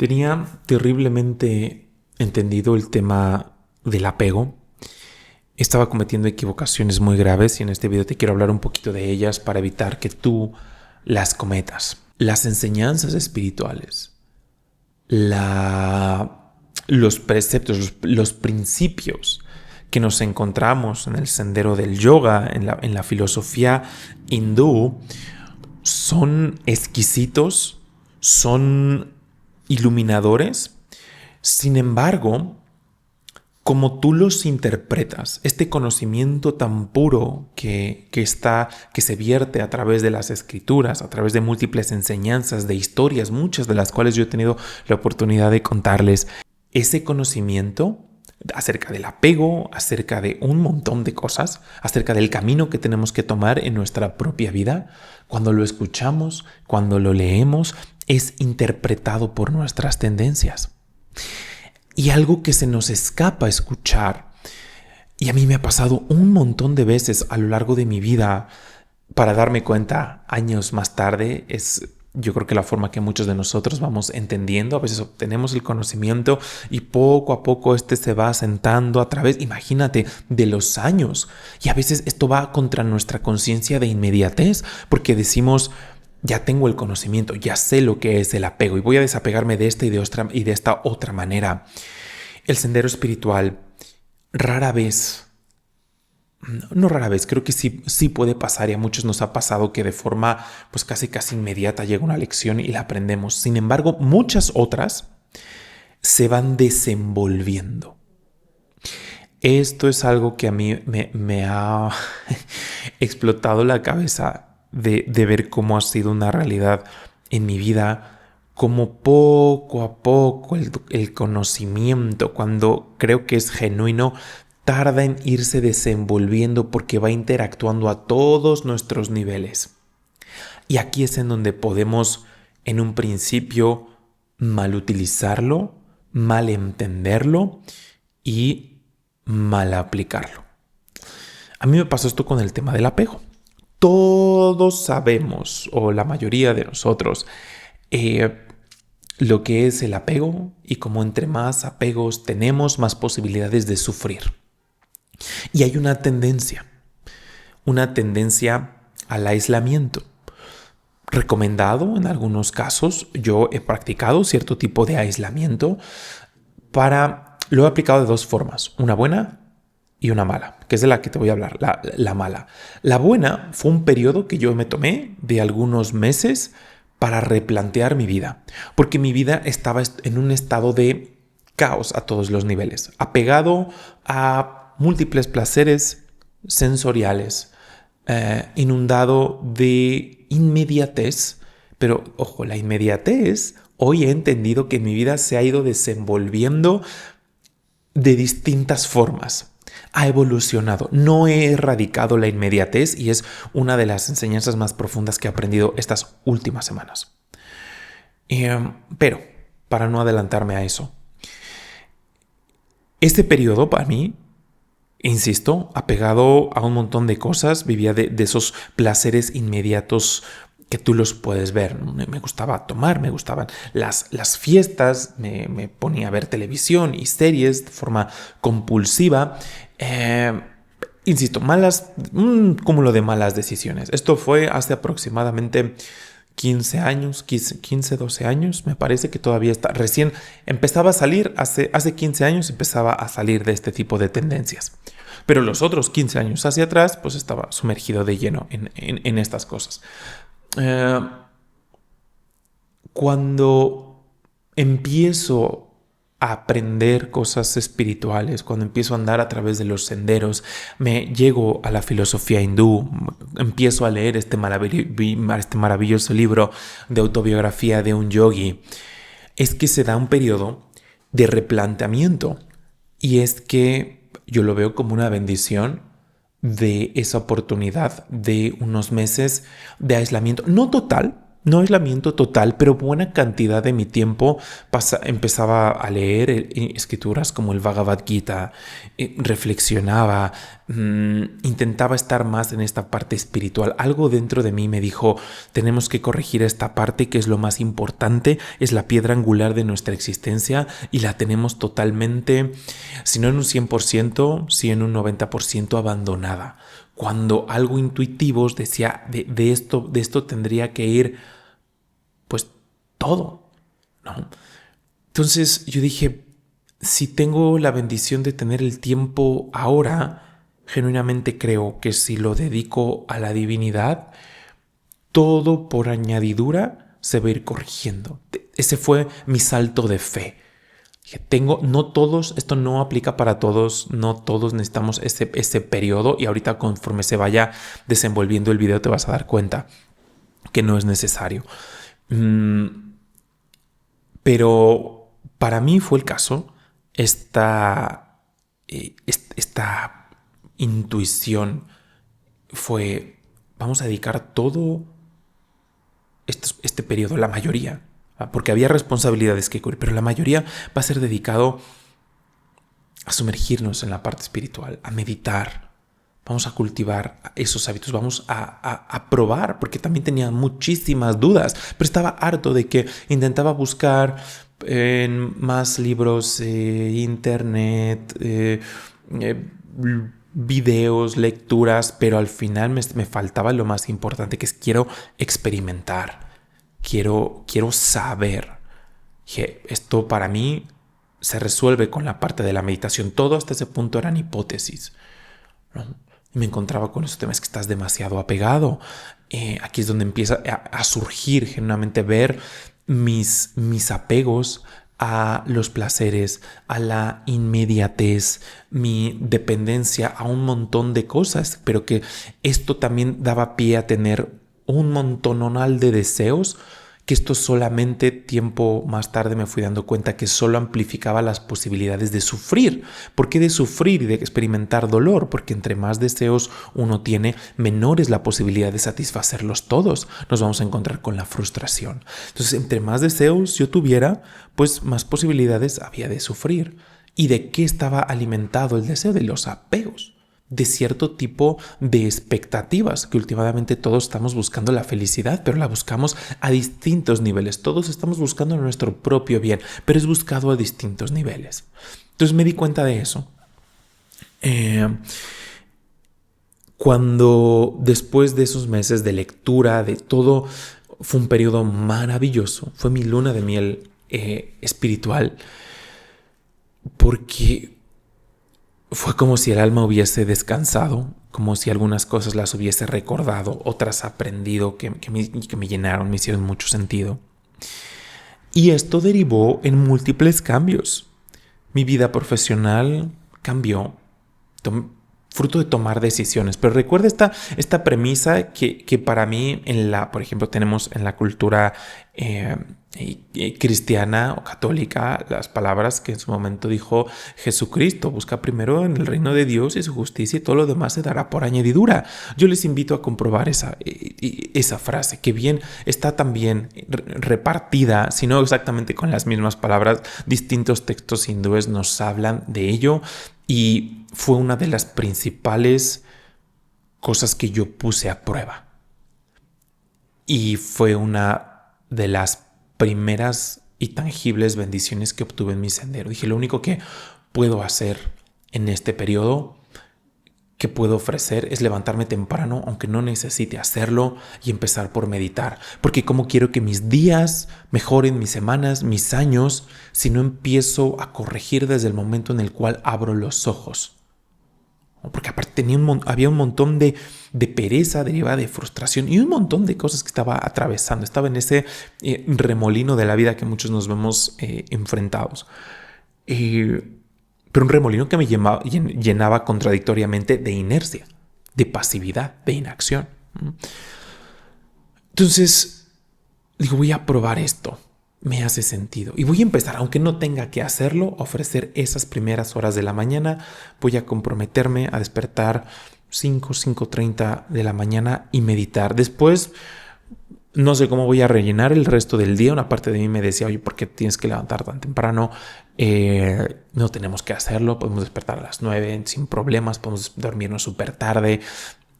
Tenía terriblemente entendido el tema del apego. Estaba cometiendo equivocaciones muy graves y en este video te quiero hablar un poquito de ellas para evitar que tú las cometas. Las enseñanzas espirituales, los preceptos, los principios que nos encontramos en el sendero del yoga, en la filosofía hindú, son exquisitos, son iluminadores. Sin embargo, como tú los interpretas, este conocimiento tan puro que se vierte a través de las escrituras, a través de múltiples enseñanzas, de historias, muchas de las cuales yo he tenido la oportunidad de contarles, ese conocimiento acerca del apego, acerca de un montón de cosas, acerca del camino que tenemos que tomar en nuestra propia vida, cuando lo escuchamos, cuando lo leemos, es interpretado por nuestras tendencias. Y algo que se nos escapa escuchar, y a mí me ha pasado un montón de veces a lo largo de mi vida, para darme cuenta años más tarde, es yo creo que la forma que muchos de nosotros vamos entendiendo. A veces obtenemos el conocimiento y poco a poco se va asentando a través, imagínate, de los años. Y a veces esto va contra nuestra conciencia de inmediatez, porque decimos, ya tengo el conocimiento, ya sé lo que es el apego y voy a desapegarme de esta y de esta otra manera. El sendero espiritual rara vez, no rara vez, creo que sí puede pasar, y a muchos nos ha pasado que de forma pues casi inmediata llega una lección y la aprendemos. Sin embargo, muchas otras se van desenvolviendo. Esto es algo que a mí me ha explotado la cabeza de ver cómo ha sido una realidad en mi vida, como poco a poco el conocimiento, cuando creo que es genuino, tarda en irse desenvolviendo porque va interactuando a todos nuestros niveles. Y aquí es en donde podemos, en un principio, mal utilizarlo, mal entenderlo y mal aplicarlo. A mí me pasó esto con el tema del apego. Todos sabemos, o la mayoría de nosotros, lo que es el apego, y como entre más apegos tenemos, más posibilidades de sufrir. Y hay una tendencia al aislamiento. Recomendado en algunos casos, yo he practicado cierto tipo de aislamiento lo he aplicado de dos formas, una buena y una mala, que es de la que te voy a hablar, la mala. La buena fue un periodo que yo me tomé de algunos meses para replantear mi vida, porque mi vida estaba en un estado de caos a todos los niveles, apegado a múltiples placeres sensoriales, inundado de inmediatez. Pero ojo, la inmediatez, hoy he entendido que mi vida se ha ido desenvolviendo de distintas formas. Ha evolucionado. No he erradicado la inmediatez y es una de las enseñanzas más profundas que he aprendido estas últimas semanas. Pero, para no adelantarme a eso, este periodo para mí, insisto, apegado a un montón de cosas, vivía de esos placeres inmediatos que tú los puedes ver. Me gustaba tomar, me gustaban las fiestas, me ponía a ver televisión y series de forma compulsiva. Insisto, un cúmulo de malas decisiones. Esto fue hace aproximadamente 15 años, 15, 12 años, me parece que todavía recién empezaba a salir, hace 15 años empezaba a salir de este tipo de tendencias. Pero los otros 15 años hacia atrás, pues estaba sumergido de lleno en estas cosas. Cuando empiezo a aprender cosas espirituales, cuando empiezo a andar a través de los senderos, me llego a la filosofía hindú, empiezo a leer este maravilloso libro de autobiografía de un yogi, es que se da un periodo de replanteamiento, y es que yo lo veo como una bendición de esa oportunidad de unos meses de aislamiento, no total, No aislamiento total, pero buena cantidad de mi tiempo empezaba a leer escrituras como el Bhagavad Gita, reflexionaba, intentaba estar más en esta parte espiritual. Algo dentro de mí me dijo, tenemos que corregir esta parte que es lo más importante, es la piedra angular de nuestra existencia y la tenemos totalmente, si no en un 100%, sí en un 90% abandonada. Cuando algo intuitivo decía, de esto tendría que ir pues todo, ¿no? Entonces yo dije, si tengo la bendición de tener el tiempo ahora, genuinamente creo que si lo dedico a la divinidad, todo por añadidura se va a ir corrigiendo. Ese fue mi salto de fe. No todos, esto no aplica para todos, no todos necesitamos ese periodo, y ahorita conforme se vaya desenvolviendo el video te vas a dar cuenta que no es necesario. Pero para mí fue el caso esta intuición fue, vamos a dedicar todo este periodo, la mayoría, porque había responsabilidades que cubrir, pero la mayoría va a ser dedicado a sumergirnos en la parte espiritual, a meditar. Vamos a cultivar esos hábitos, vamos a probar, porque también tenía muchísimas dudas, pero estaba harto de que intentaba buscar en más libros, internet, videos, lecturas, pero al final me faltaba lo más importante, que es quiero experimentar, quiero saber. Dije, esto para mí se resuelve con la parte de la meditación. Todo hasta ese punto eran hipótesis, ¿no? Y me encontraba con esos temas que estás demasiado apegado. Aquí es donde empieza a surgir genuinamente ver mis apegos a los placeres, a la inmediatez, mi dependencia a un montón de cosas, pero que esto también daba pie a tener un montonal de deseos, que esto solamente tiempo más tarde me fui dando cuenta que solo amplificaba las posibilidades de sufrir. ¿Por qué de sufrir y de experimentar dolor? Porque entre más deseos uno tiene, menor es la posibilidad de satisfacerlos todos. Nos vamos a encontrar con la frustración. Entonces, entre más deseos yo tuviera, pues más posibilidades había de sufrir. ¿Y de qué estaba alimentado el deseo? De los apegos, de cierto tipo de expectativas, que últimamente todos estamos buscando la felicidad, pero la buscamos a distintos niveles. Todos estamos buscando nuestro propio bien, pero es buscado a distintos niveles. Entonces me di cuenta de eso. Cuando después de esos meses de lectura, de todo, fue un periodo maravilloso. Fue mi luna de miel espiritual, porque fue como si el alma hubiese descansado, como si algunas cosas las hubiese recordado, otras aprendido que me llenaron, me hicieron mucho sentido. Y esto derivó en múltiples cambios. Mi vida profesional cambió, fruto de tomar decisiones. Pero recuerda esta premisa que para mí, por ejemplo, tenemos en la cultura cristiana o católica las palabras que en su momento dijo Jesucristo: busca primero en el reino de Dios y su justicia, y todo lo demás se dará por añadidura. Yo les invito a comprobar esa frase, que bien está también repartida, si no exactamente con las mismas palabras. Distintos textos hindúes nos hablan de ello, y fue una de las principales cosas que yo puse a prueba. Y fue una de las primeras y tangibles bendiciones que obtuve en mi sendero. Dije, lo único que puedo hacer en este periodo, que puedo ofrecer, es levantarme temprano, aunque no necesite hacerlo, y empezar por meditar. Porque ¿cómo quiero que mis días mejoren, mis semanas, mis años, si no empiezo a corregir desde el momento en el cual abro los ojos? Porque aparte había un montón de pereza derivada de frustración y un montón de cosas que estaba atravesando. Estaba en ese remolino de la vida que muchos nos vemos enfrentados. Pero un remolino que me llenaba contradictoriamente de inercia, de pasividad, de inacción. Entonces, digo, voy a probar esto. Me hace sentido. Y voy a empezar, aunque no tenga que hacerlo, a ofrecer esas primeras horas de la mañana. Voy a comprometerme a despertar 5:30 de la mañana y meditar. Después no sé cómo voy a rellenar el resto del día. Una parte de mí me decía, oye, ¿por qué tienes que levantar tan temprano? No tenemos que hacerlo, podemos despertar a las 9 sin problemas, podemos dormirnos súper tarde.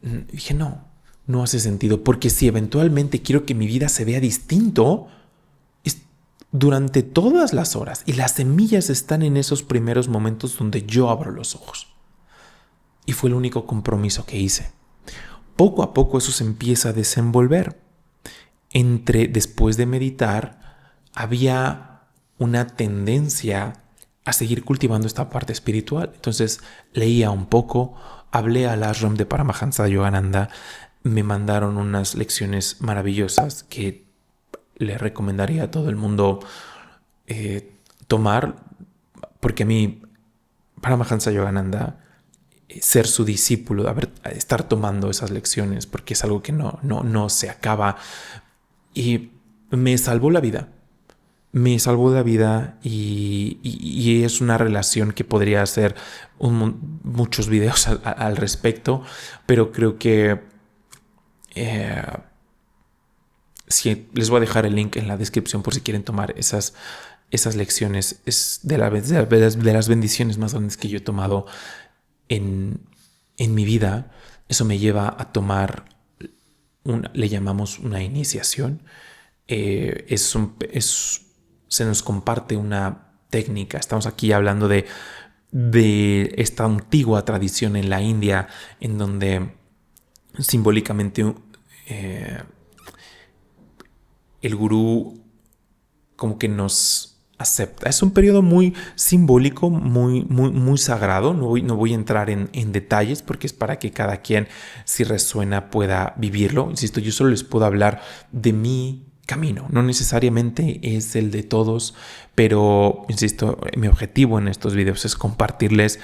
Dije, no hace sentido, porque si eventualmente quiero que mi vida se vea distinto, es durante todas las horas, y las semillas están en esos primeros momentos donde yo abro los ojos. Y fue el único compromiso que hice. Poco a poco eso se empieza a desenvolver. Después de meditar, había una tendencia a seguir cultivando esta parte espiritual. Entonces leía un poco, hablé al ashram de Paramahansa Yogananda, me mandaron unas lecciones maravillosas que le recomendaría a todo el mundo tomar, porque a mí Paramahansa Yogananda, ser su discípulo, estar tomando esas lecciones, porque es algo que no se acaba. Y me salvó la vida. Me salvó la vida y es una relación que podría hacer muchos videos al respecto, pero creo que sí, les voy a dejar el link en la descripción por si quieren tomar esas lecciones. Es de las bendiciones más grandes que yo he tomado en mi vida. Eso me lleva a tomar le llamamos una iniciación. Se nos comparte una técnica. Estamos aquí hablando de esta antigua tradición en la India, en donde simbólicamente el gurú como que nos acepta. Es un periodo muy simbólico, muy sagrado. No voy a entrar en detalles porque es para que cada quien, si resuena, pueda vivirlo. Insisto, yo solo les puedo hablar de mi camino. No necesariamente es el de todos, pero insisto, mi objetivo en estos videos es compartirles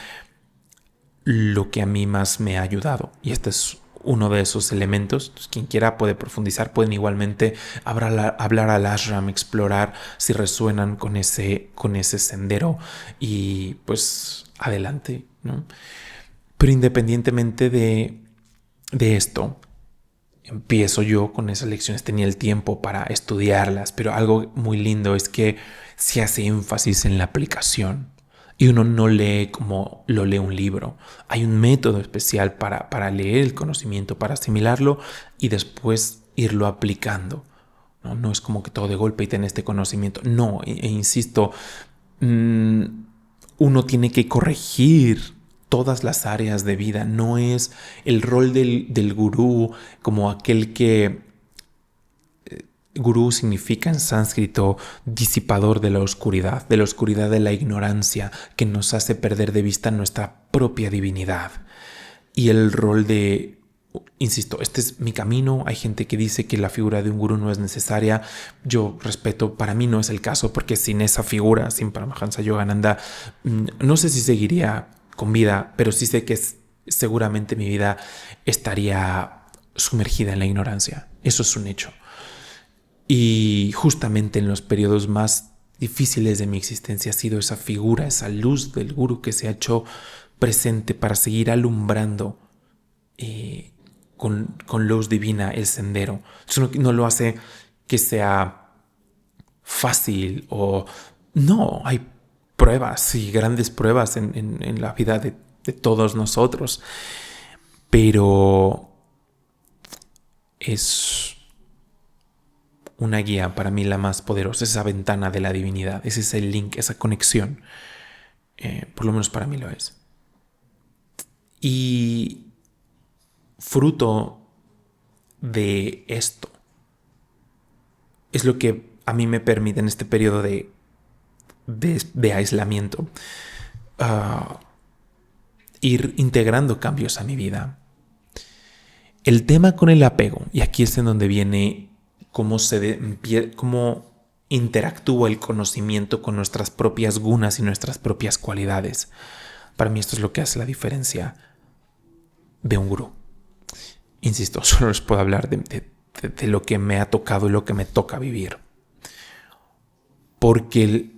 lo que a mí más me ha ayudado. Y este es uno de esos elementos. Entonces, quien quiera puede profundizar, pueden igualmente hablar al ashram, explorar si resuenan con ese sendero y pues adelante, ¿no? Pero independientemente de esto, empiezo yo con esas lecciones. Tenía el tiempo para estudiarlas, pero algo muy lindo es que se hace énfasis en la aplicación. Y uno no lee como lo lee un libro. Hay un método especial para leer el conocimiento, para asimilarlo y después irlo aplicando. No es como que todo de golpe y ten este conocimiento. No, insisto, uno tiene que corregir todas las áreas de vida. No es el rol del gurú como aquel que... Gurú significa en sánscrito disipador de la oscuridad de la ignorancia, que nos hace perder de vista nuestra propia divinidad. Y el rol de, insisto, este es mi camino. Hay gente que dice que la figura de un gurú no es necesaria. Yo respeto, para mí no es el caso, porque sin esa figura, sin Paramahansa Yogananda, no sé si seguiría con vida, pero sí sé que seguramente mi vida estaría sumergida en la ignorancia. Eso es un hecho. Y justamente en los periodos más difíciles de mi existencia ha sido esa figura, esa luz del gurú que se ha hecho presente para seguir alumbrando con luz divina el sendero. Eso no lo hace que sea fácil o... No, hay pruebas y grandes pruebas en la vida de todos nosotros. Pero es una guía para mí la más poderosa, esa ventana de la divinidad, ese es el link, esa conexión. Por lo menos para mí lo es. Y fruto de esto es lo que a mí me permite en este periodo de aislamiento ir integrando cambios a mi vida. El tema con el apego, y aquí es en donde viene cómo interactúa el conocimiento con nuestras propias gunas y nuestras propias cualidades. Para mí esto es lo que hace la diferencia de un gurú. Insisto, solo les puedo hablar de lo que me ha tocado y lo que me toca vivir. Porque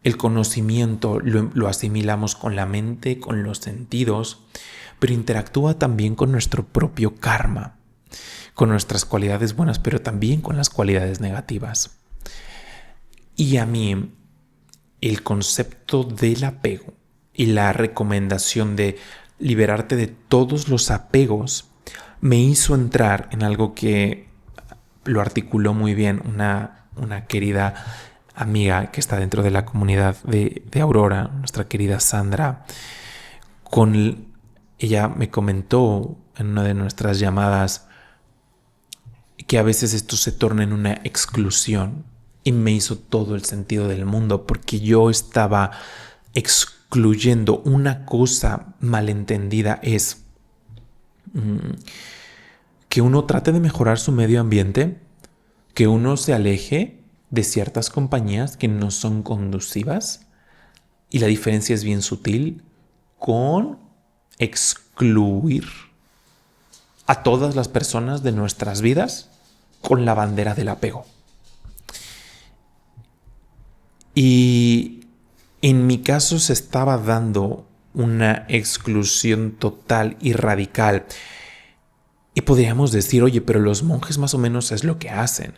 el conocimiento lo asimilamos con la mente, con los sentidos, pero interactúa también con nuestro propio karma. con nuestras cualidades buenas, pero también con las cualidades negativas. Y a mí, el concepto del apego y la recomendación de liberarte de todos los apegos me hizo entrar en algo que lo articuló muy bien una querida amiga que está dentro de la comunidad de Aurora, nuestra querida Sandra. Ella me comentó en una de nuestras llamadas que a veces esto se torna en una exclusión, y me hizo todo el sentido del mundo, porque yo estaba excluyendo una cosa malentendida. Es que uno trate de mejorar su medio ambiente, que uno se aleje de ciertas compañías que no son conducivas, y la diferencia es bien sutil, con excluir a todas las personas de nuestras vidas con la bandera del apego. Y en mi caso se estaba dando una exclusión total y radical. Y podríamos decir, oye, pero los monjes más o menos es lo que hacen.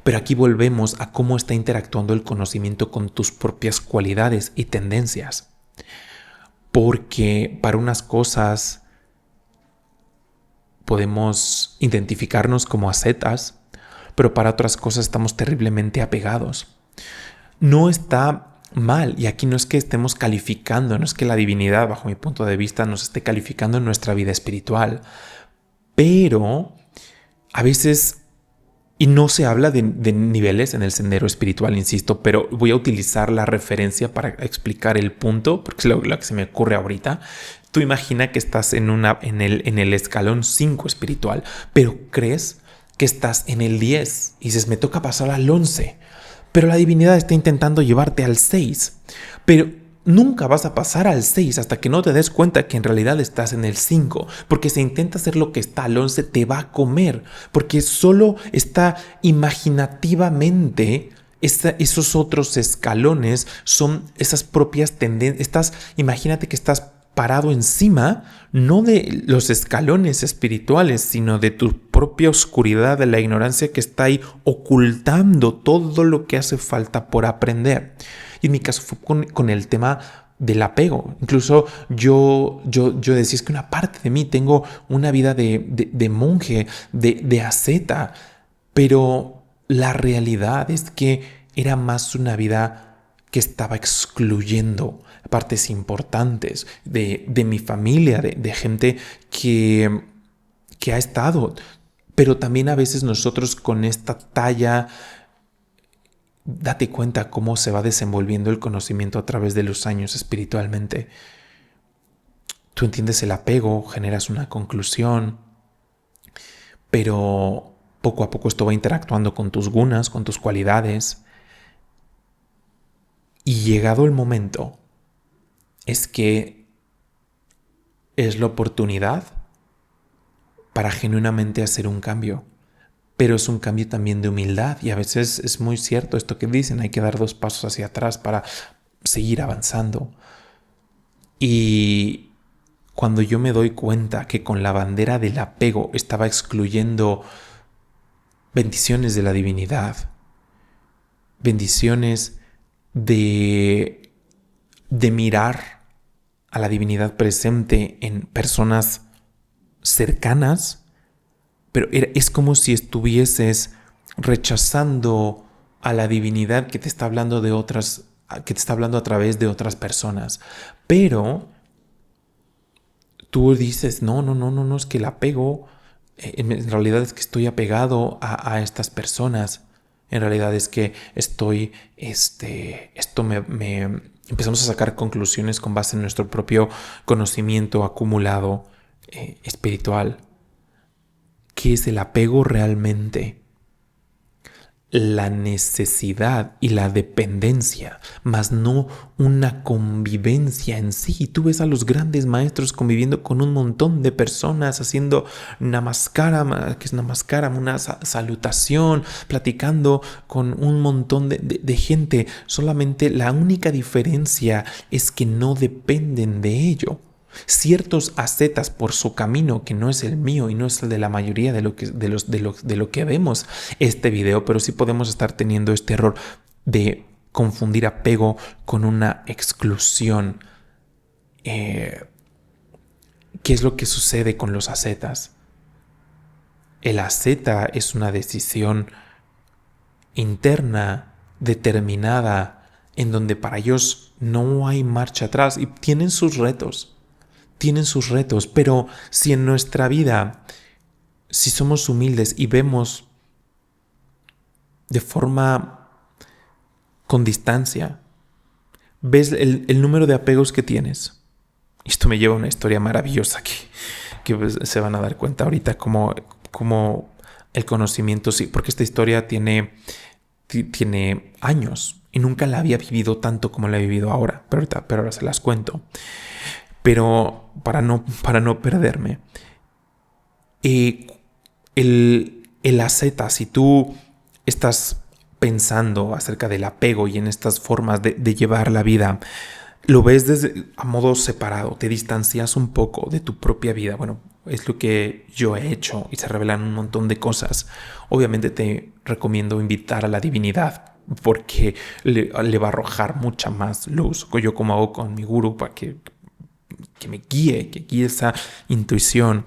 Pero aquí volvemos a cómo está interactuando el conocimiento con tus propias cualidades y tendencias. Porque para unas cosas podemos identificarnos como ascetas, pero para otras cosas estamos terriblemente apegados. No está mal, y aquí no es que estemos calificando, no es que la divinidad, bajo mi punto de vista, nos esté calificando en nuestra vida espiritual, pero a veces, y no se habla de niveles en el sendero espiritual, insisto, pero voy a utilizar la referencia para explicar el punto, porque es lo que se me ocurre ahorita. Tú imagina que estás en el escalón 5 espiritual, pero crees que estás en el 10 y dices, me toca pasar al 11. Pero la divinidad está intentando llevarte al 6. Pero nunca vas a pasar al 6 hasta que no te des cuenta que en realidad estás en el 5. Porque si intenta hacer lo que está al 11, te va a comer. Porque solo está imaginativamente. Esos otros escalones son esas propias tendencias. Imagínate que estás parado encima, no de los escalones espirituales, sino de tu propia oscuridad, de la ignorancia que está ahí ocultando todo lo que hace falta por aprender. Y en mi caso fue con el tema del apego. Incluso yo decía, es que una parte de mí, tengo una vida de monje, de asceta, pero la realidad es que era más una vida que estaba excluyendo partes importantes de mi familia, de gente que ha estado. Pero también a veces nosotros con esta talla, date cuenta cómo se va desenvolviendo el conocimiento a través de los años espiritualmente. Tú entiendes el apego, generas una conclusión, pero poco a poco esto va interactuando con tus gunas, con tus cualidades. Y llegado el momento, es que es la oportunidad para genuinamente hacer un cambio. Pero es un cambio también de humildad, y a veces es muy cierto esto que dicen, hay que dar 2 pasos hacia atrás para seguir avanzando. Y cuando yo me doy cuenta que con la bandera del apego estaba excluyendo bendiciones de la divinidad, bendiciones de mirar a la divinidad presente en personas cercanas, pero es como si estuvieses rechazando a la divinidad que te está hablando que te está hablando a través de otras personas. Pero tú dices, no, es que el apego, en realidad es que estoy apegado a estas personas. En realidad es que empezamos a sacar conclusiones con base en nuestro propio conocimiento acumulado espiritual. ¿Qué es el apego realmente? La necesidad y la dependencia, más no una convivencia en sí. Tú ves a los grandes maestros conviviendo con un montón de personas, haciendo namaskaram, que es namaskaram, una salutación, platicando con un montón de gente. Solamente la única diferencia es que no dependen de ello. ciertos ascetas por su camino que no es el mío y no es el de la mayoría de lo que vemos este video, pero sí podemos estar teniendo este error de confundir apego con una exclusión. ¿Qué es lo que sucede con los ascetas? El asceta es una decisión interna, determinada, en donde para ellos no hay marcha atrás y tienen sus retos, pero si en nuestra vida, si somos humildes y vemos de forma con distancia, ves el número de apegos que tienes. Esto me lleva a una historia maravillosa que pues, se van a dar cuenta ahorita como el conocimiento, sí, porque esta historia tiene años y nunca la había vivido tanto como la he vivido ahora, pero ahora se las cuento. Pero para no perderme, el asceta, si tú estás pensando acerca del apego y en estas formas de llevar la vida, lo ves a modo separado, te distancias un poco de tu propia vida. Bueno, es lo que yo he hecho y se revelan un montón de cosas. Obviamente te recomiendo invitar a la divinidad porque le va a arrojar mucha más luz. Yo como hago con mi gurú para que me guíe, que guíe esa intuición.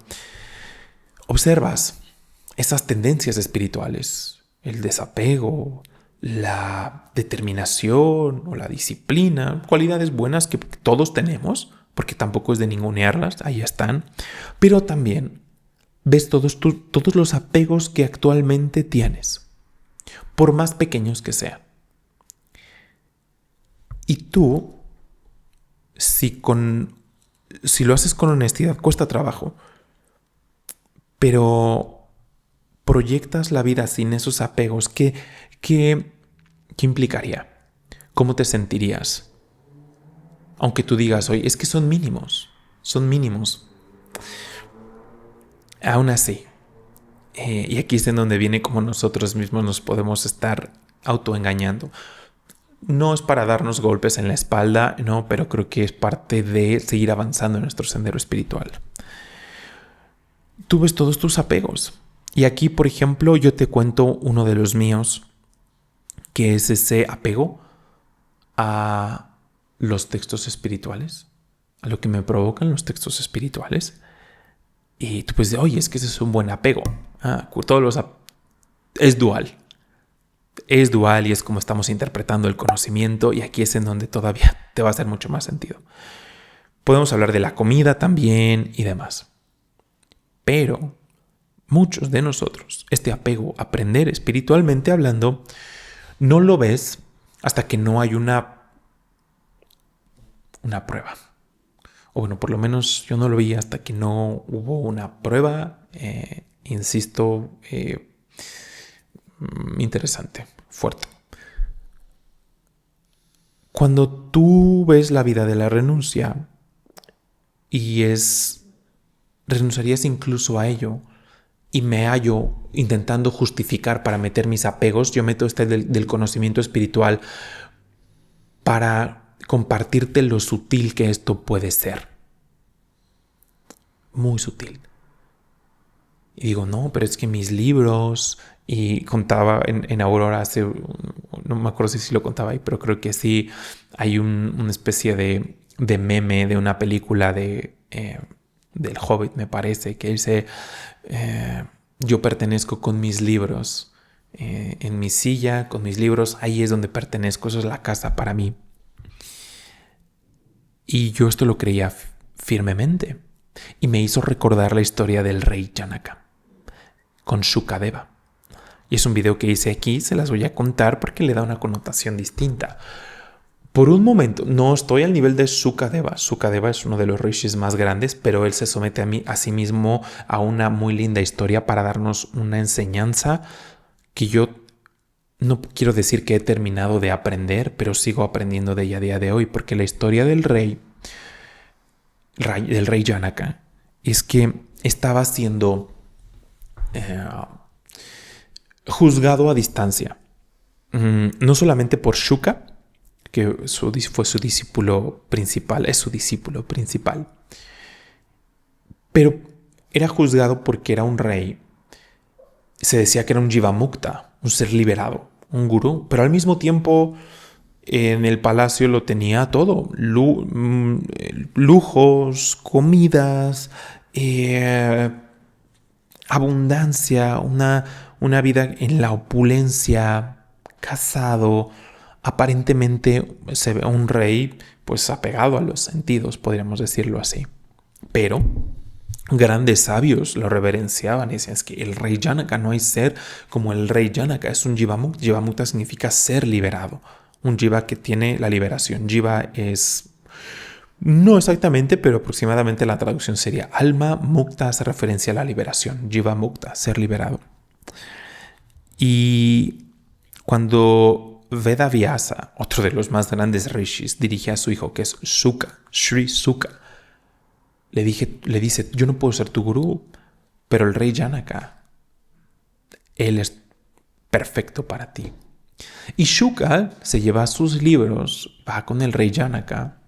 Observas esas tendencias espirituales, el desapego, la determinación o la disciplina, cualidades buenas que todos tenemos, porque tampoco es de ningunearlas, ahí están, pero también ves todos los apegos que actualmente tienes, por más pequeños que sean. Y tú, si lo haces con honestidad, cuesta trabajo, pero proyectas la vida sin esos apegos, ¿qué implicaría? ¿Cómo te sentirías? Aunque tú digas, oye, es que son mínimos. Aún así, y aquí es en donde viene como nosotros mismos nos podemos estar autoengañando. No es para darnos golpes en la espalda, no, pero creo que es parte de seguir avanzando en nuestro sendero espiritual. Tú ves todos tus apegos. Y aquí, por ejemplo, yo te cuento uno de los míos, que es ese apego a los textos espirituales, a lo que me provocan los textos espirituales. Y tú puedes decir, oye, es que ese es un buen apego. Es dual. Es dual y es como estamos interpretando el conocimiento, y aquí es en donde todavía te va a hacer mucho más sentido. Podemos hablar de la comida también y demás. Pero muchos de nosotros, este apego a aprender espiritualmente hablando, no lo ves hasta que no hay una prueba. O bueno, por lo menos yo no lo vi hasta que no hubo una prueba, insisto, interesante, fuerte. Cuando tú ves la vida de la renuncia y renunciarías incluso a ello, y me hallo intentando justificar para meter mis apegos, yo meto del conocimiento espiritual para compartirte lo sutil que esto puede ser. Muy sutil. Y digo, no, pero es que mis libros, y contaba en Aurora no me acuerdo si lo contaba ahí, pero creo que sí, hay una especie de meme de una película del Hobbit, me parece, que dice, yo pertenezco con mis libros, en mi silla, con mis libros, ahí es donde pertenezco, eso es la casa para mí. Y yo esto lo creía firmemente, y me hizo recordar la historia del rey Janaka con Shukadeva. Y es un video que hice aquí, se las voy a contar porque le da una connotación distinta. Por un momento, no estoy al nivel de Shukadeva. Shukadeva es uno de los rishis más grandes, pero él se somete a sí mismo a una muy linda historia para darnos una enseñanza que yo no quiero decir que he terminado de aprender, pero sigo aprendiendo de ella a día de hoy, porque la historia del rey Janaka es que estaba siendo juzgado a distancia, no solamente por Shuka, que fue su discípulo principal, es su discípulo principal, Pero era juzgado porque era un rey. Se decía que era un Jivamukta, un ser liberado, un gurú, pero al mismo tiempo en el palacio lo tenía todo, lujos, comidas, abundancia, una vida en la opulencia, casado, aparentemente se ve un rey pues apegado a los sentidos, podríamos decirlo así. Pero grandes sabios lo reverenciaban y decían, es que el rey Janaka, no hay ser como el rey Janaka, es un Jivamukta. Jivamukta significa ser liberado, un Jiva que tiene la liberación. Jiva es, no exactamente, pero aproximadamente la traducción sería alma. Mukta hace referencia a la liberación, Jiva Mukta, ser liberado. Y cuando Vedavyasa, otro de los más grandes rishis, dirige a su hijo, que es Suka, Sri Suka, le dice, yo no puedo ser tu gurú, pero el rey Janaka, él es perfecto para ti. Y Shuka se lleva sus libros, va con el rey Janaka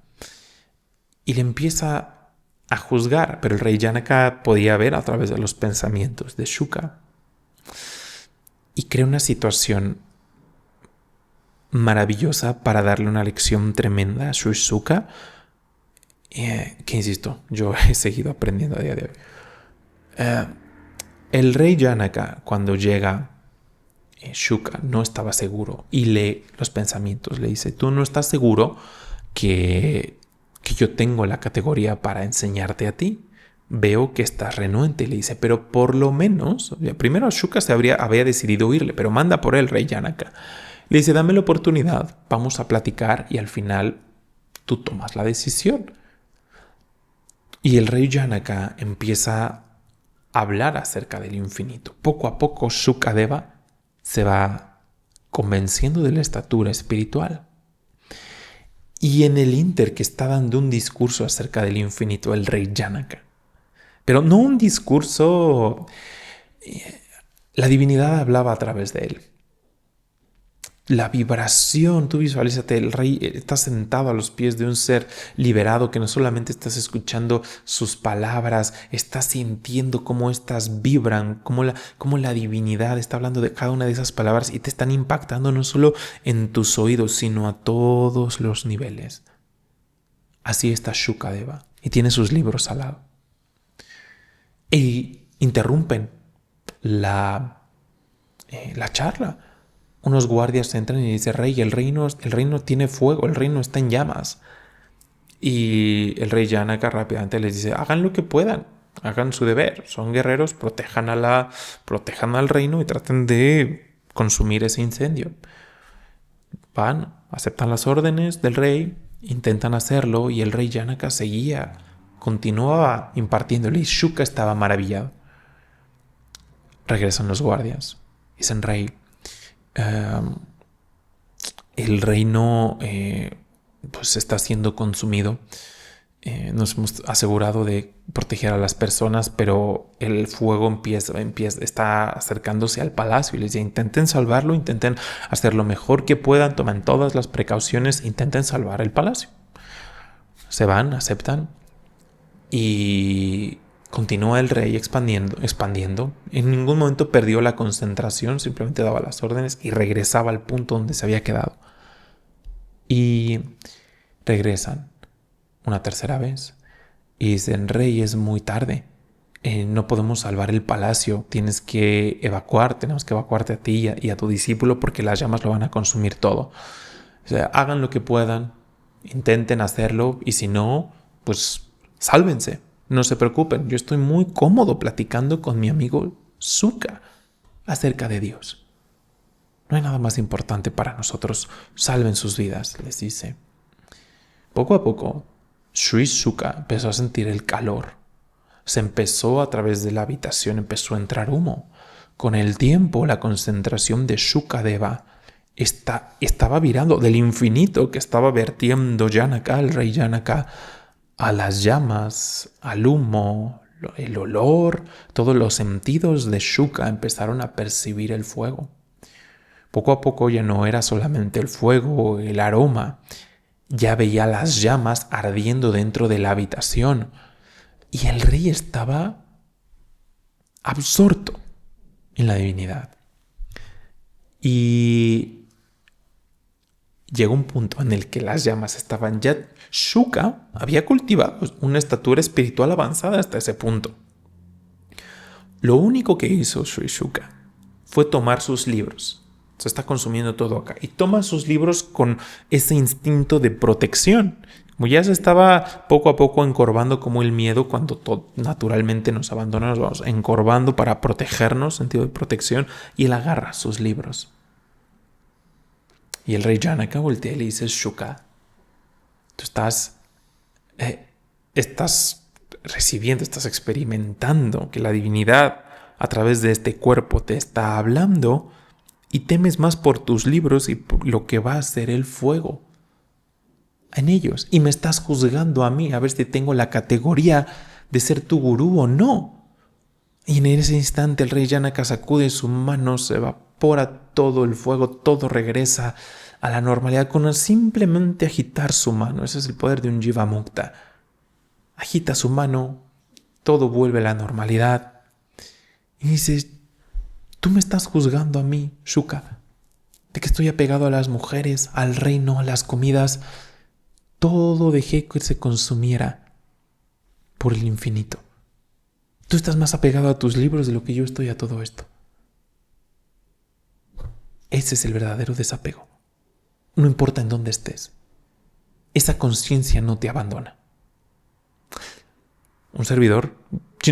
y le empieza a juzgar, pero el rey Janaka podía ver a través de los pensamientos de Shuka y crea una situación maravillosa para darle una lección tremenda a Shuka, que insisto, yo he seguido aprendiendo a día de hoy. El rey Janaka, cuando llega, Shuka no estaba seguro y lee los pensamientos. Le dice, tú no estás seguro que yo tengo la categoría para enseñarte a ti. Veo que estás renuente. Le dice, pero por lo menos, primero Shuka había decidido huirle, pero manda por él, rey Janaka. Le dice, dame la oportunidad, vamos a platicar y al final tú tomas la decisión. Y el rey Janaka empieza a hablar acerca del infinito. Poco a poco Shukadeva se va convenciendo de la estatura espiritual. Y en el ínter que está dando un discurso acerca del infinito el rey Janaka. Pero no un discurso... La divinidad hablaba a través de él. La vibración, tú visualízate, el rey está sentado a los pies de un ser liberado que no solamente estás escuchando sus palabras, estás sintiendo cómo estas vibran, cómo la divinidad está hablando de cada una de esas palabras y te están impactando no solo en tus oídos, sino a todos los niveles. Así está Shukadeva y tiene sus libros al lado. Y interrumpen la charla. Unos guardias entran y dicen, rey, el reino tiene fuego, el reino está en llamas. Y el rey Janaka rápidamente les dice, hagan lo que puedan, hagan su deber, son guerreros, protejan al reino y traten de consumir ese incendio. Van, aceptan las órdenes del rey, intentan hacerlo y el rey Janaka continuaba impartiéndole y Shuka estaba maravillado. Regresan los guardias, dicen, rey, el reino pues está siendo consumido. Nos hemos asegurado de proteger a las personas, pero el fuego está acercándose al palacio y les dice, intenten salvarlo, intenten hacer lo mejor que puedan, tomen todas las precauciones, intenten salvar el palacio. Se van, aceptan y continúa el rey expandiendo. En ningún momento perdió la concentración, simplemente daba las órdenes y regresaba al punto donde se había quedado. Y regresan una tercera vez y dicen, rey, es muy tarde, no podemos salvar el palacio, tenemos que evacuarte a ti y a tu discípulo porque las llamas lo van a consumir todo. O sea, hagan lo que puedan, intenten hacerlo y si no, pues sálvense. No se preocupen, yo estoy muy cómodo platicando con mi amigo Suka acerca de Dios. No hay nada más importante para nosotros. Salven sus vidas, les dice. Poco a poco, Sri Suka empezó a sentir el calor. Se empezó a través de la habitación, empezó a entrar humo. Con el tiempo, la concentración de Shukadeva estaba virando del infinito que estaba vertiendo Janaka, el rey Janaka, a las llamas, al humo, el olor, todos los sentidos de Shuka empezaron a percibir el fuego. Poco a poco ya no era solamente el fuego, el aroma, ya veía las llamas ardiendo dentro de la habitación. Y el rey estaba absorto en la divinidad. Y llegó un punto en el que las llamas estaban ya... Shuka había cultivado una estatura espiritual avanzada hasta ese punto. Lo único que hizo Sri Shuka fue tomar sus libros. Se está consumiendo todo acá. Y toma sus libros con ese instinto de protección. Como ya se estaba poco a poco encorvando como el miedo cuando naturalmente nos abandona, nos vamos encorvando para protegernos, sentido de protección, y él agarra sus libros. Y el rey Janaka voltea y le dice: Shuka, tú estás recibiendo, estás experimentando que la divinidad a través de este cuerpo te está hablando y temes más por tus libros y por lo que va a ser el fuego en ellos. Y me estás juzgando a mí a ver si tengo la categoría de ser tu gurú o no. Y en ese instante el rey Janaka sacude su mano, se evapora todo el fuego, todo regresa a la normalidad con simplemente agitar su mano. Ese es el poder de un Jivamukta. Agita su mano, todo vuelve a la normalidad. Y dice: tú me estás juzgando a mí, Shuka, de que estoy apegado a las mujeres, al reino, a las comidas. Todo dejé que se consumiera por el infinito. Tú estás más apegado a tus libros de lo que yo estoy a todo esto. Ese es el verdadero desapego. No importa en dónde estés. Esa conciencia no te abandona. Un servidor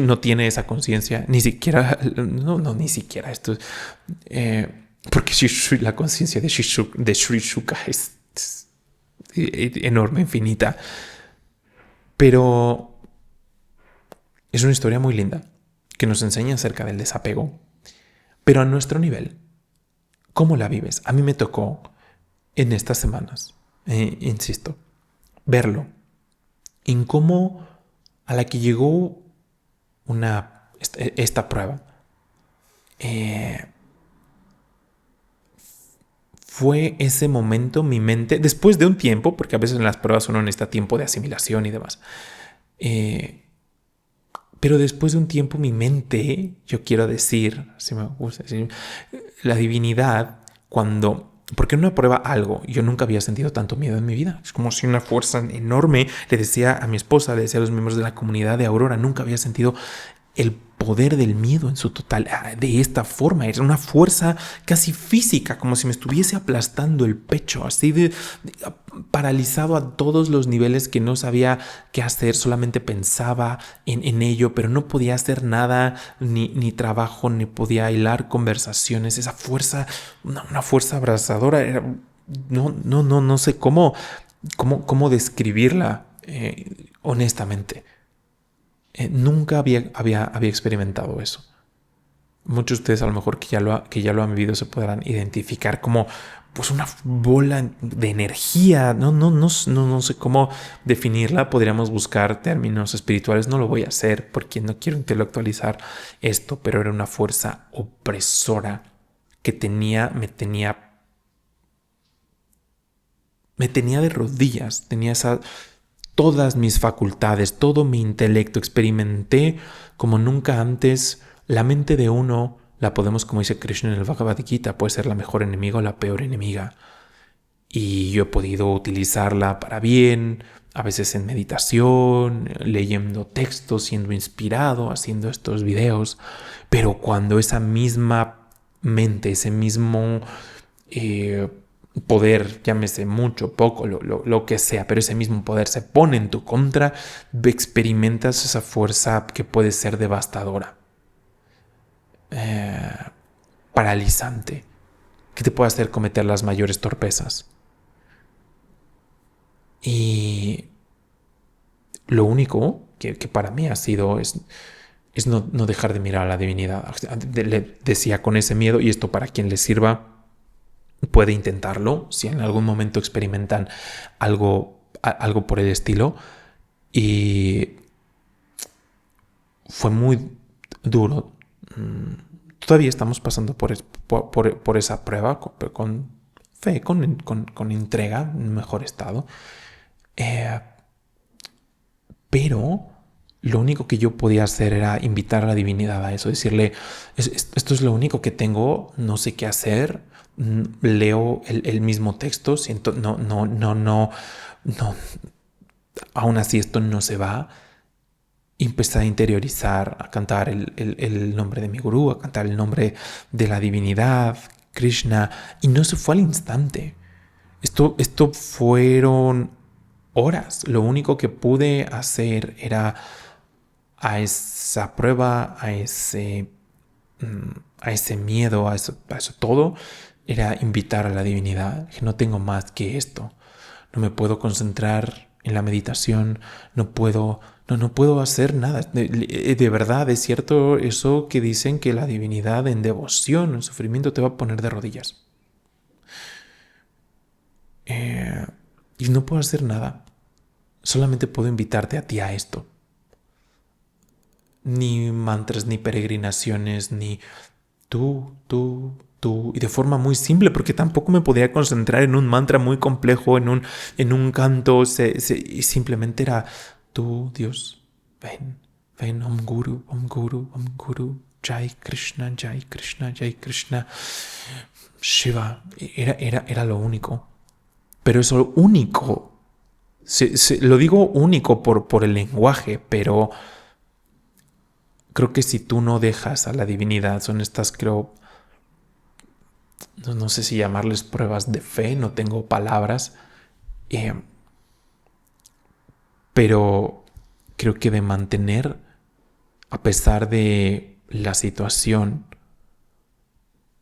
no tiene esa conciencia, ni siquiera, ni siquiera esto. Porque la conciencia de Sri Shuka es enorme, infinita. Pero es una historia muy linda que nos enseña acerca del desapego. Pero a nuestro nivel, ¿cómo la vives? A mí me tocó en estas semanas, insisto, verlo en cómo a la que llegó esta prueba fue ese momento mi mente, después de un tiempo, porque a veces en las pruebas uno necesita tiempo de asimilación y demás, pero después de un tiempo mi mente, yo quiero decir, si me gusta decir, la divinidad, porque en una prueba algo, yo nunca había sentido tanto miedo en mi vida. Es como si una fuerza enorme, le decía a mi esposa, le decía a los miembros de la comunidad de Aurora, nunca había sentido el poder del miedo en su total, de esta forma. Era una fuerza casi física, como si me estuviese aplastando el pecho, así de paralizado a todos los niveles, que no sabía qué hacer, solamente pensaba en ello, pero no podía hacer nada, ni trabajo, ni podía hilar conversaciones. Esa fuerza, una fuerza abrasadora, no sé cómo describirla, honestamente. Nunca había experimentado eso. Muchos de ustedes, a lo mejor que ya lo han vivido, se podrán identificar como pues una bola de energía. No sé cómo definirla. Podríamos buscar términos espirituales. No lo voy a hacer porque no quiero intelectualizar esto, pero era una fuerza opresora que me tenía de rodillas. Tenía todas mis facultades, todo mi intelecto. Experimenté como nunca antes. La mente de uno la podemos, como dice Krishna en el Bhagavad Gita, puede ser la mejor enemiga o la peor enemiga. Y yo he podido utilizarla para bien, a veces en meditación, leyendo textos, siendo inspirado, haciendo estos videos. Pero cuando esa misma mente, ese mismo poder, llámese mucho, poco, lo que sea, pero ese mismo poder se pone en tu contra, experimentas esa fuerza que puede ser devastadora, paralizante, que te puede hacer cometer las mayores torpezas. Y lo único que para mí ha sido es no dejar de mirar a la divinidad. Le decía con ese miedo, y esto para quien le sirva, puede intentarlo si en algún momento experimentan algo por el estilo. Y fue muy duro. Todavía estamos pasando por esa prueba con fe, con entrega, en mejor estado. Pero lo único que yo podía hacer era invitar a la divinidad a eso, decirle, esto es lo único que tengo, no sé qué hacer, leo el mismo texto, siento, no, aún así esto no se va. Y empecé a interiorizar, a cantar el nombre de mi gurú, a cantar el nombre de la divinidad, Krishna, y no se fue al instante. Esto fueron horas. Lo único que pude hacer era a esa prueba, a ese miedo, a eso todo, era invitar a la divinidad. Que no tengo más que esto. No me puedo concentrar en la meditación, no puedo hacer nada. De verdad, es cierto eso que dicen que la divinidad en devoción, en sufrimiento, te va a poner de rodillas. Y no puedo hacer nada. Solamente puedo invitarte a ti a esto. Ni mantras, ni peregrinaciones, ni tú. Y de forma muy simple, porque tampoco me podía concentrar en un mantra muy complejo, en un canto. Y simplemente era tú, Dios, ven, Om Guru, Om Guru, Om Guru. Jai Krishna, Jai Krishna, Jai Krishna. Shiva. Era lo único. Pero eso único. Lo digo único por el lenguaje, pero creo que si tú no dejas a la divinidad, son estas, creo, no sé si llamarles pruebas de fe, no tengo palabras, eh, pero creo que de mantener, a pesar de la situación,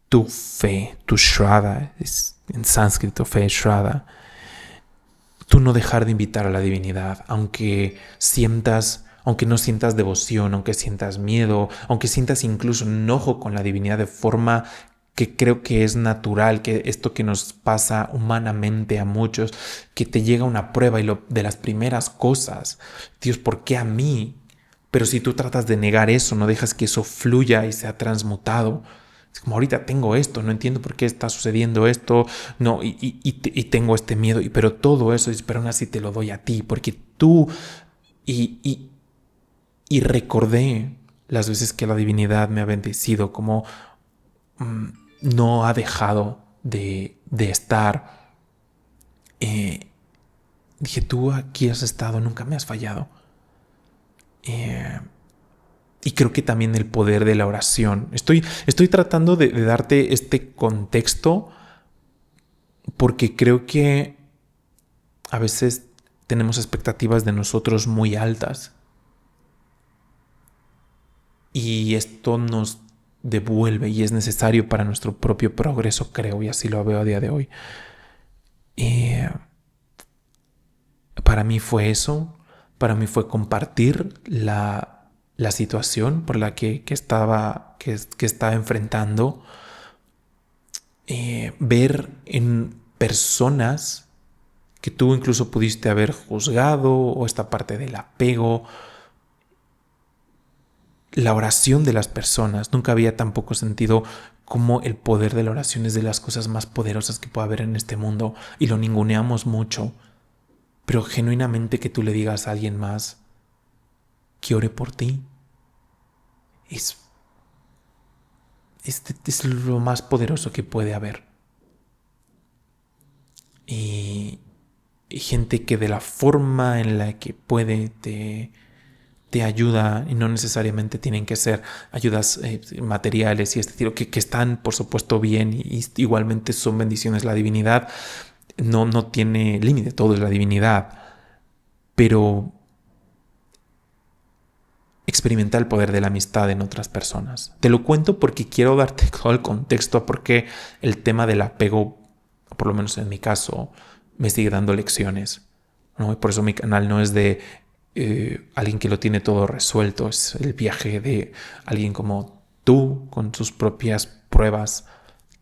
tu fe, tu shraddha, es en sánscrito fe, shraddha, tú no dejar de invitar a la divinidad, aunque no sientas devoción, aunque sientas miedo, aunque sientas incluso enojo con la divinidad de forma que creo que es natural, que esto que nos pasa humanamente a muchos, que te llega una prueba y de las primeras cosas, Dios, ¿por qué a mí? Pero si tú tratas de negar eso, no dejas que eso fluya y sea transmutado, es como ahorita tengo esto, no entiendo por qué está sucediendo esto, no, y tengo este miedo, pero todo eso, pero aún así te lo doy a ti, porque tú, y, y, y recordé las veces que la divinidad me ha bendecido, como mm, no ha dejado de estar. Eh, Dije, tú aquí has estado, nunca me has fallado. Eh, Y creo que también el poder de la oración. Estoy tratando de darte este contexto porque creo que a veces tenemos expectativas de nosotros muy altas y esto nos devuelve y es necesario para nuestro propio progreso, creo, y así lo veo a día de hoy. Y para mí fue eso, para mí fue compartir la situación por la que estaba enfrentando, ver en personas que tú incluso pudiste haber juzgado, o esta parte del apego, la oración de las personas. Nunca había tampoco sentido cómo el poder de la oración es de las cosas más poderosas que puede haber en este mundo, y lo ninguneamos mucho, pero genuinamente que tú le digas a alguien más que ore por ti es, es lo más poderoso que puede haber. Y gente que de la forma en la que puede te ayuda, y no necesariamente tienen que ser ayudas materiales y este estilo, que están por supuesto bien, y igualmente son bendiciones. La divinidad no tiene límite, todo es la divinidad, pero experimenta el poder de la amistad en otras personas. Te lo cuento porque quiero darte todo el contexto a por qué el tema del apego, por lo menos en mi caso, me sigue dando lecciones, ¿no? Y por eso mi canal no es de alguien que lo tiene todo resuelto, es el viaje de alguien como tú, con sus propias pruebas,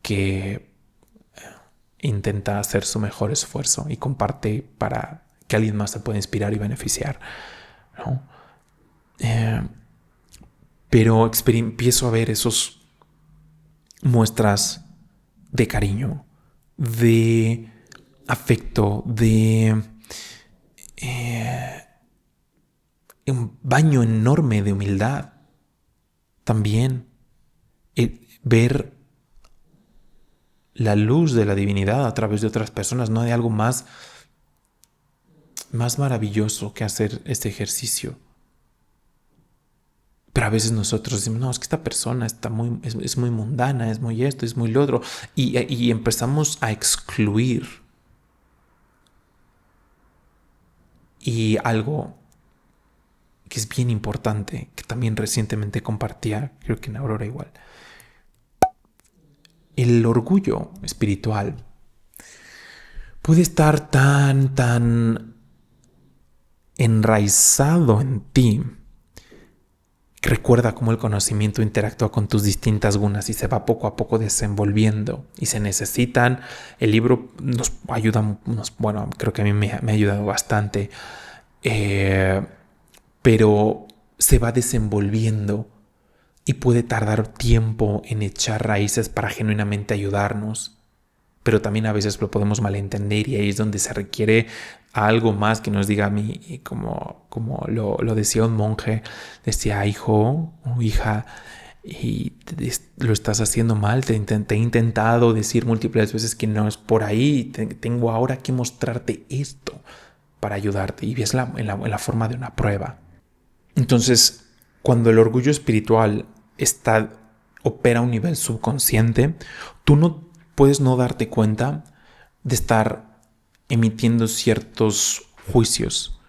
que intenta hacer su mejor esfuerzo y comparte para que alguien más se pueda inspirar y beneficiar, ¿no? Eh, pero empiezo a ver esos muestras de cariño, de afecto, de un baño enorme de humildad. También ver la luz de la divinidad a través de otras personas. No hay algo más maravilloso que hacer este ejercicio. Pero a veces nosotros decimos, no, es que esta persona es muy mundana, es muy esto, es muy lo otro. Y empezamos a excluir. Y algo que es bien importante, que también recientemente compartía, creo que en Aurora igual. El orgullo espiritual puede estar tan enraizado en ti. Recuerda cómo el conocimiento interactúa con tus distintas gunas y se va poco a poco desenvolviendo. Y se necesitan. El libro nos ayuda, bueno, creo que a mí me ha ayudado bastante. Pero se va desenvolviendo y puede tardar tiempo en echar raíces para genuinamente ayudarnos. Pero también a veces lo podemos malentender y ahí es donde se requiere algo más que nos diga a mí, como lo decía un monje, decía, hijo o hija, y lo estás haciendo mal, te he intentado decir múltiples veces que no es por ahí, tengo ahora que mostrarte esto para ayudarte y ves en la forma de una prueba. Entonces, cuando el orgullo espiritual opera a un nivel subconsciente, tú no puedes no darte cuenta de estar emitiendo ciertos juicios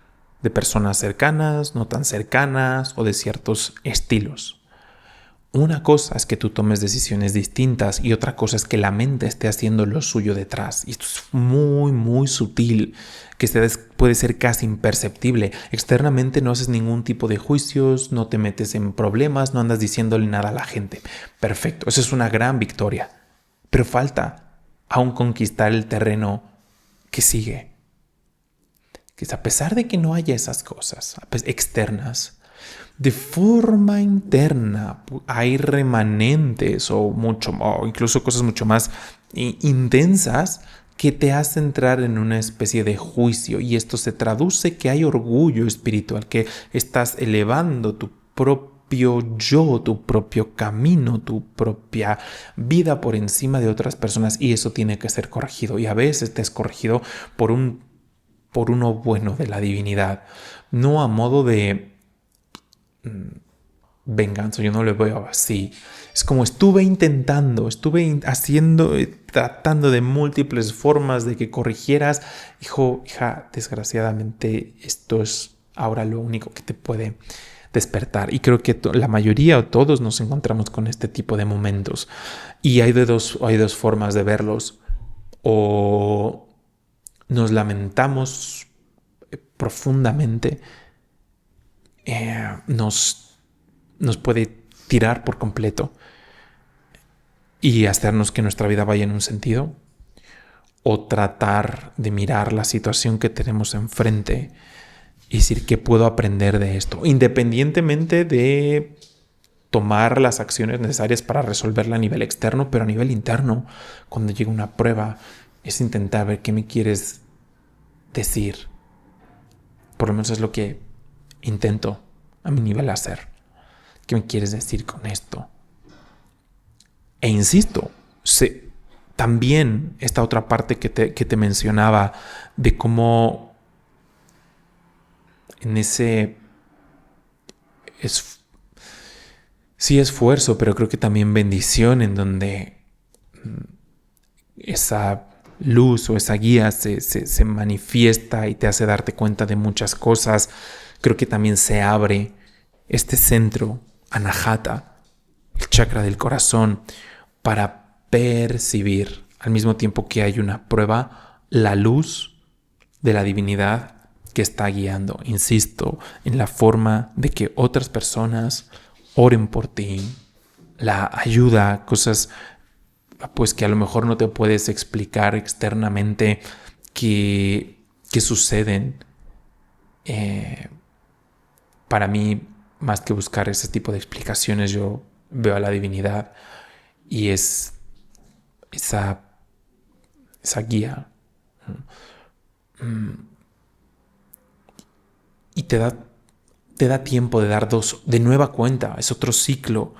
de personas cercanas, no tan cercanas o de ciertos estilos. Una cosa es que tú tomes decisiones distintas y otra cosa es que la mente esté haciendo lo suyo detrás. Y esto es muy sutil, que puede ser casi imperceptible. Externamente no haces ningún tipo de juicios, no te metes en problemas, no andas diciéndole nada a la gente. Perfecto, eso es una gran victoria. Pero falta aún conquistar el terreno que sigue. Que es a pesar de que no haya esas cosas externas, de forma interna hay remanentes o incluso cosas mucho más intensas que te hacen entrar en una especie de juicio, y esto se traduce que hay orgullo espiritual, que estás elevando tu propio yo, tu propio camino, tu propia vida por encima de otras personas, y eso tiene que ser corregido, y a veces te es corregido por uno bueno de la divinidad, no a modo de venganza. Yo no lo veo así. Es como estuve haciendo, tratando de múltiples formas de que corrigieras. Hijo, hija, desgraciadamente esto es ahora lo único que te puede despertar. Y creo que la mayoría o todos nos encontramos con este tipo de momentos. Y hay dos formas de verlos. O nos lamentamos profundamente, nos puede tirar por completo y hacernos que nuestra vida vaya en un sentido, o tratar de mirar la situación que tenemos enfrente y decir qué puedo aprender de esto, independientemente de tomar las acciones necesarias para resolverla a nivel externo, pero a nivel interno, cuando llega una prueba, es intentar ver qué me quieres decir. Por lo menos es lo que intento a mi nivel hacer. ¿Qué me quieres decir con esto? E insisto, también esta otra parte que te mencionaba de cómo en ese sí esfuerzo, pero creo que también bendición, en donde esa luz o esa guía se manifiesta y te hace darte cuenta de muchas cosas. Creo que también se abre este centro, Anahata, el chakra del corazón, para percibir, al mismo tiempo que hay una prueba, la luz de la divinidad que está guiando. Insisto, en la forma de que otras personas oren por ti, la ayuda, cosas pues que a lo mejor no te puedes explicar externamente que suceden. Para mí, más que buscar ese tipo de explicaciones, yo veo a la divinidad y es esa guía. Y te da te da tiempo de dar de nueva cuenta, es otro ciclo,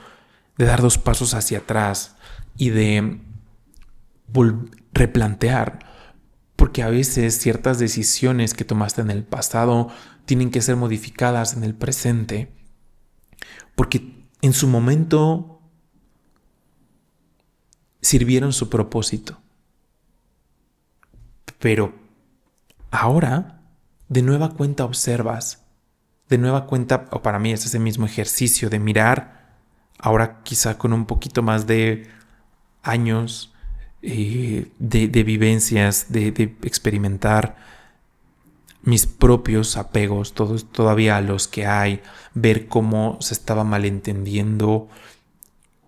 de dar 2 pasos hacia atrás y de replantear, porque a veces ciertas decisiones que tomaste en el pasado tienen que ser modificadas en el presente, porque en su momento sirvieron su propósito, pero ahora de nueva cuenta observas, de nueva cuenta, o para mí es ese mismo ejercicio de mirar, ahora quizá con un poquito más de años, de vivencias, de experimentar mis propios apegos, todos todavía los que hay, ver cómo se estaba malentendiendo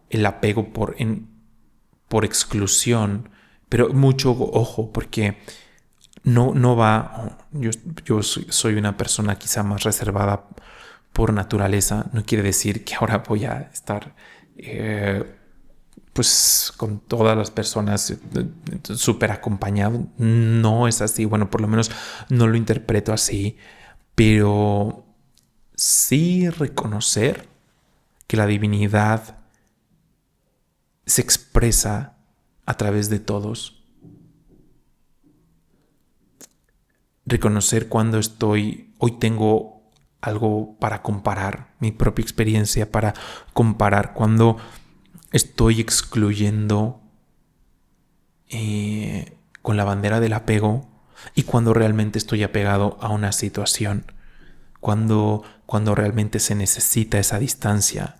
el apego por exclusión, pero mucho ojo, porque no va, yo soy una persona quizá más reservada por naturaleza, no quiere decir que ahora voy a estar pues con todas las personas súper acompañado. No es así, bueno, por lo menos no lo interpreto así, pero sí reconocer que la divinidad se expresa a través de todos. Reconocer cuando hoy tengo algo para comparar, mi propia experiencia para comparar, cuando estoy excluyendo con la bandera del apego y cuando realmente estoy apegado a una situación, cuando realmente se necesita esa distancia.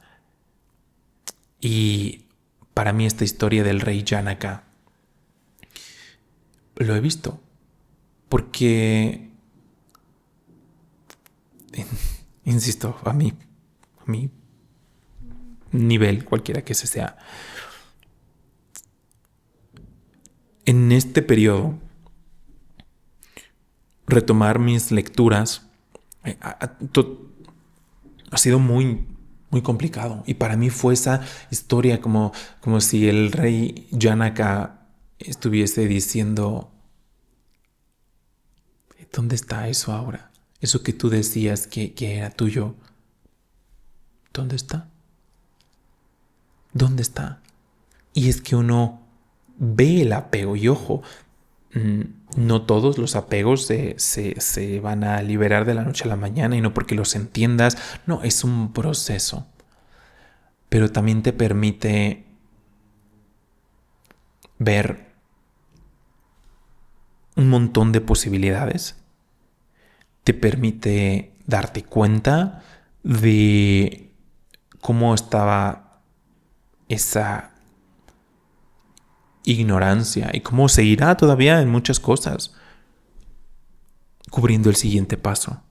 Y para mí esta historia del rey Janaka lo he visto porque, insisto, a mi nivel, cualquiera que ese sea, en este periodo, retomar mis lecturas ha sido muy, muy complicado. Y para mí fue esa historia como si el rey Janaka estuviese diciendo, ¿dónde está eso ahora? Eso que tú decías que era tuyo, ¿dónde está? ¿Dónde está? Y es que uno ve el apego y ojo, no todos los apegos se van a liberar de la noche a la mañana y no porque los entiendas, no, es un proceso, pero también te permite ver un montón de posibilidades, te permite darte cuenta de cómo estaba esa ignorancia y cómo seguirá todavía en muchas cosas, cubriendo el siguiente paso.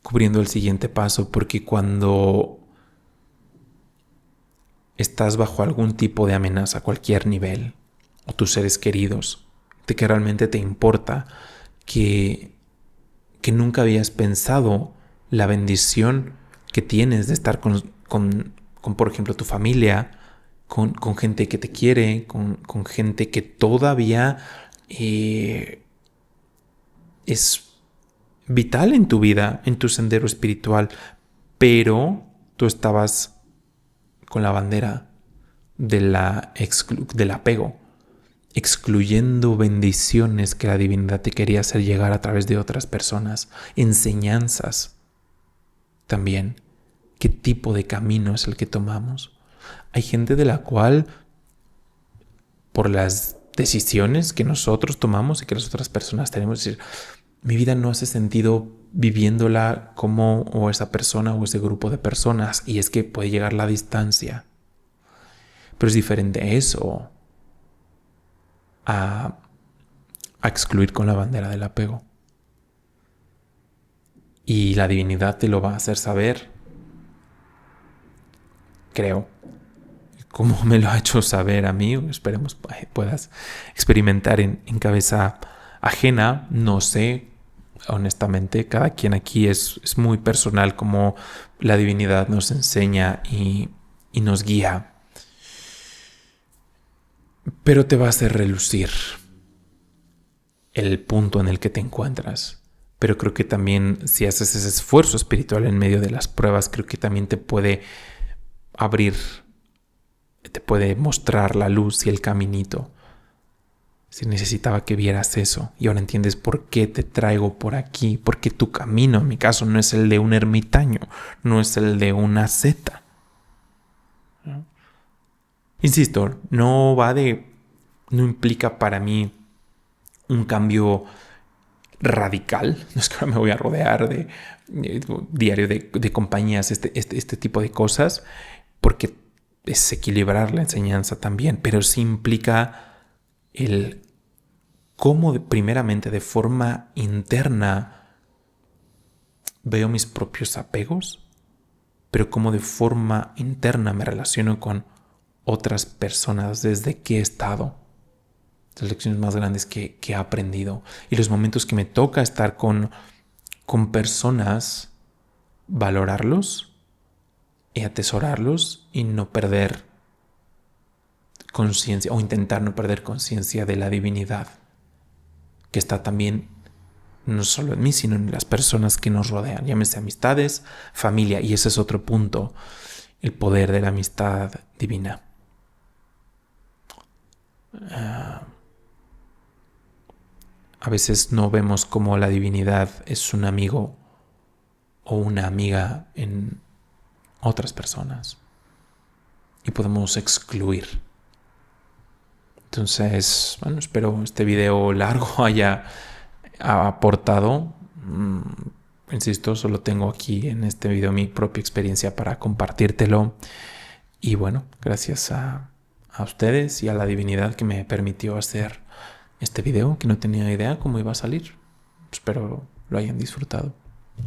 Cubriendo el siguiente paso, porque cuando estás bajo algún tipo de amenaza a cualquier nivel, o tus seres queridos, de que realmente te importa, que nunca habías pensado la bendición que tienes de estar con por ejemplo, tu familia, con gente que te quiere, con gente que todavía es vital en tu vida, en tu sendero espiritual, pero tú estabas con la bandera del apego, excluyendo bendiciones que la divinidad te quería hacer llegar a través de otras personas, enseñanzas también. ¿Qué tipo de camino es el que tomamos? Hay gente de la cual, por las decisiones que nosotros tomamos y que las otras personas tenemos, decir, mi vida no hace sentido viviéndola como o esa persona o ese grupo de personas, y es que puede llegar la distancia. Pero es diferente eso a excluir con la bandera del apego. Y la divinidad te lo va a hacer saber, creo. Como me lo ha hecho saber a mí, esperemos puedas experimentar en cabeza ajena. No sé, honestamente, cada quien aquí es muy personal como la divinidad nos enseña y nos guía. Pero te va a hacer relucir el punto en el que te encuentras. Pero creo que también si haces ese esfuerzo espiritual en medio de las pruebas, creo que también te puede abrir, te puede mostrar la luz y el caminito. Si necesitaba que vieras eso y ahora entiendes por qué te traigo por aquí, porque tu camino, en mi caso, no es el de un ermitaño, no es el de una asceta. ¿No? Insisto, no implica para mí un cambio radical. No es que ahora me voy a rodear de diario de compañías, este tipo de cosas, porque es equilibrar la enseñanza también, pero sí implica el cómo primeramente de forma interna veo mis propios apegos, pero cómo de forma interna me relaciono con otras personas desde que he estado. Las lecciones más grandes que he aprendido y los momentos que me toca estar con personas, valorarlos y atesorarlos y no perder conciencia o intentar no perder conciencia de la divinidad que está también no solo en mí, sino en las personas que nos rodean, llámese amistades, familia, y ese es otro punto, el poder de la amistad divina. A veces no vemos como la divinidad es un amigo o una amiga en otras personas y podemos excluir. Entonces, bueno, espero este video largo haya aportado. Insisto, solo tengo aquí en este video mi propia experiencia para compartírtelo. Y bueno, gracias a ustedes y a la divinidad que me permitió hacer este video, que no tenía idea cómo iba a salir. Espero lo hayan disfrutado.